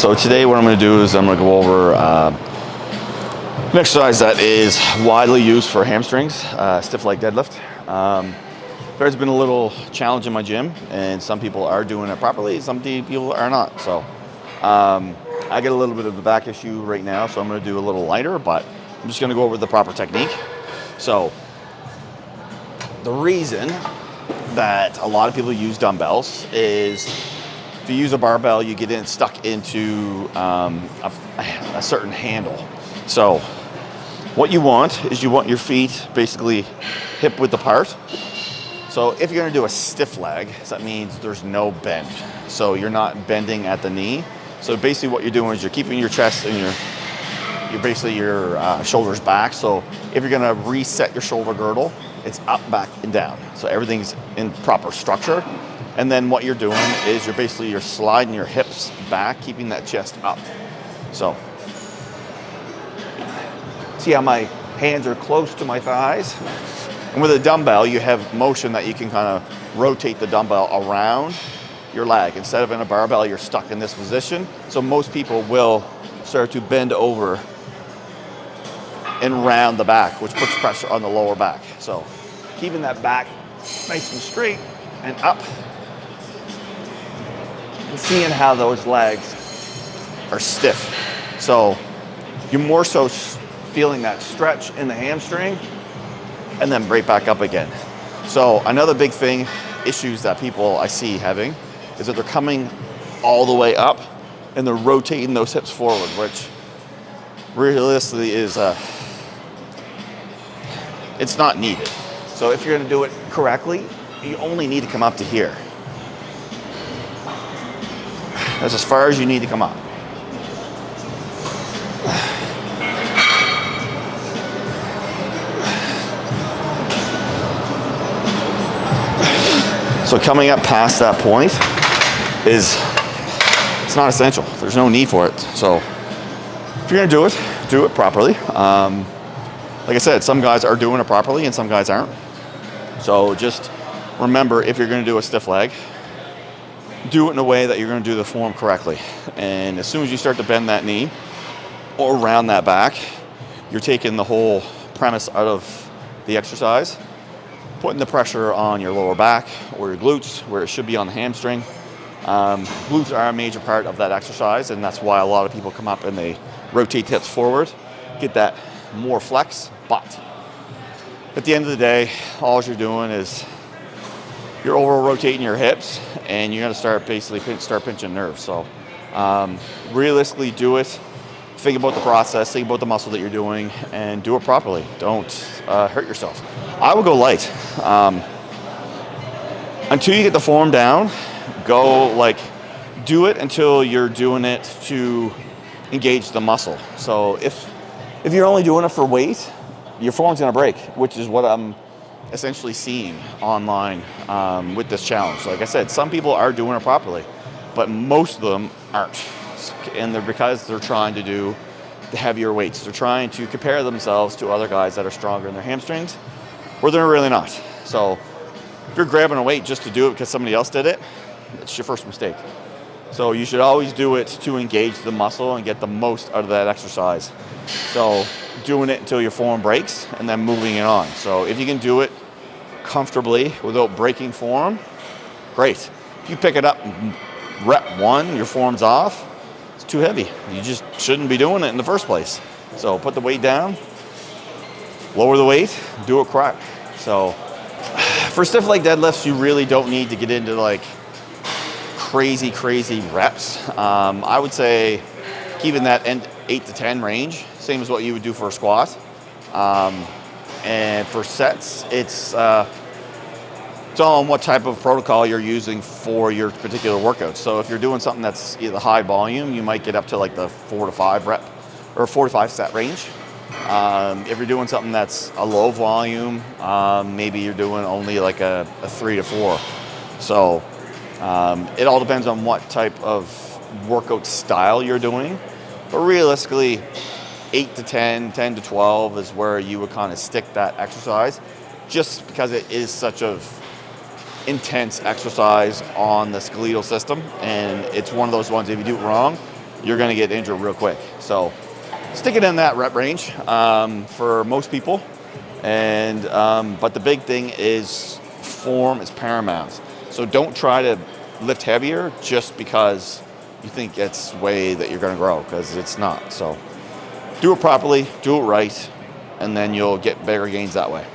So today what I'm going to do is I'm going to go over an exercise that is widely used for hamstrings, stiff leg deadlift. There's been a little challenge in my gym, and some people are doing it properly, some people are not. So I get a little bit of a back issue right now, so I'm going to do a little lighter, but I'm just going to go over the proper technique. So the reason that a lot of people use dumbbells is if you use a barbell, you get stuck into a certain handle. So what you want is you want your feet basically hip width apart. So if you're gonna do a stiff leg, so that means there's no bend. So you're not bending at the knee. So basically what you're doing is you're keeping your chest and your shoulders back. So if you're gonna reset your shoulder girdle, it's up, back, and down. So everything's in proper structure. And then what you're doing is you're sliding your hips back, keeping that chest up. So see how my hands are close to my thighs? And with a dumbbell, you have motion that you can kind of rotate the dumbbell around your leg. Instead of in a barbell, you're stuck in this position. So most people will start to bend over and round the back, which puts pressure on the lower back. So keeping that back nice and straight and up, and seeing how those legs are stiff. So you're more so feeling that stretch in the hamstring and then break back up again. So another big thing, issues that people I see having is that they're coming all the way up and they're rotating those hips forward, which realistically is, it's not needed. So if you're gonna do it correctly, you only need to come up to here. That's as far as you need to come up. So coming up past that point it's not essential. There's no need for it. So if you're gonna do it properly. Like I said, some guys are doing it properly and some guys aren't. So just remember, if you're gonna do a stiff leg, do it in a way that you're going to do the form correctly. And as soon as you start to bend that knee or round that back, you're taking the whole premise out of the exercise, putting the pressure on your lower back or your glutes where it should be on the hamstring. Glutes are a major part of that exercise, and that's why a lot of people come up and they rotate hips forward, get that more flex. But at the end of the day, all you're doing is you're over rotating your hips and you're gonna start pinching nerves. So realistically do it, think about the process, think about the muscle that you're doing, and do it properly. Don't hurt yourself. I would go light. Until you get the form down, do it until you're doing it to engage the muscle. So if you're only doing it for weight, your form's gonna break, which is what I'm essentially seeing online with this challenge. Like I said, some people are doing it properly, but most of them aren't. And because they're trying to do the heavier weights. They're trying to compare themselves to other guys that are stronger in their hamstrings, where they're really not. So if you're grabbing a weight just to do it because somebody else did it, that's your first mistake. So you should always do it to engage the muscle and get the most out of that exercise. So doing it until your form breaks and then moving it on. So if you can do it comfortably without breaking form, great. If you pick it up and rep one, your form's off, it's too heavy. You just shouldn't be doing it in the first place. So put the weight down, lower the weight, do it correct. So for stiff leg deadlifts, you really don't need to get into like crazy reps. I would say keeping that 8 to 10 range, same as what you would do for a squat. And for sets, it's all on what type of protocol you're using for your particular workout. So if you're doing something that's either high volume, you might get up to like the 4 to 5 rep or 4 to 5 set range. If you're doing something that's a low volume, maybe you're doing only like a 3 to 4. So it all depends on what type of workout style you're doing. But realistically, 8 to 10, 10 to 12 is where you would kind of stick that exercise, just because it is such a intense exercise on the skeletal system, and it's one of those ones, if you do it wrong, you're going to get injured real quick. So stick it in that rep range for most people. And but the big thing is form is paramount. So don't try to lift heavier just because you think it's the way that you're going to grow, because it's not. So do it properly, do it right, and then you'll get bigger gains that way.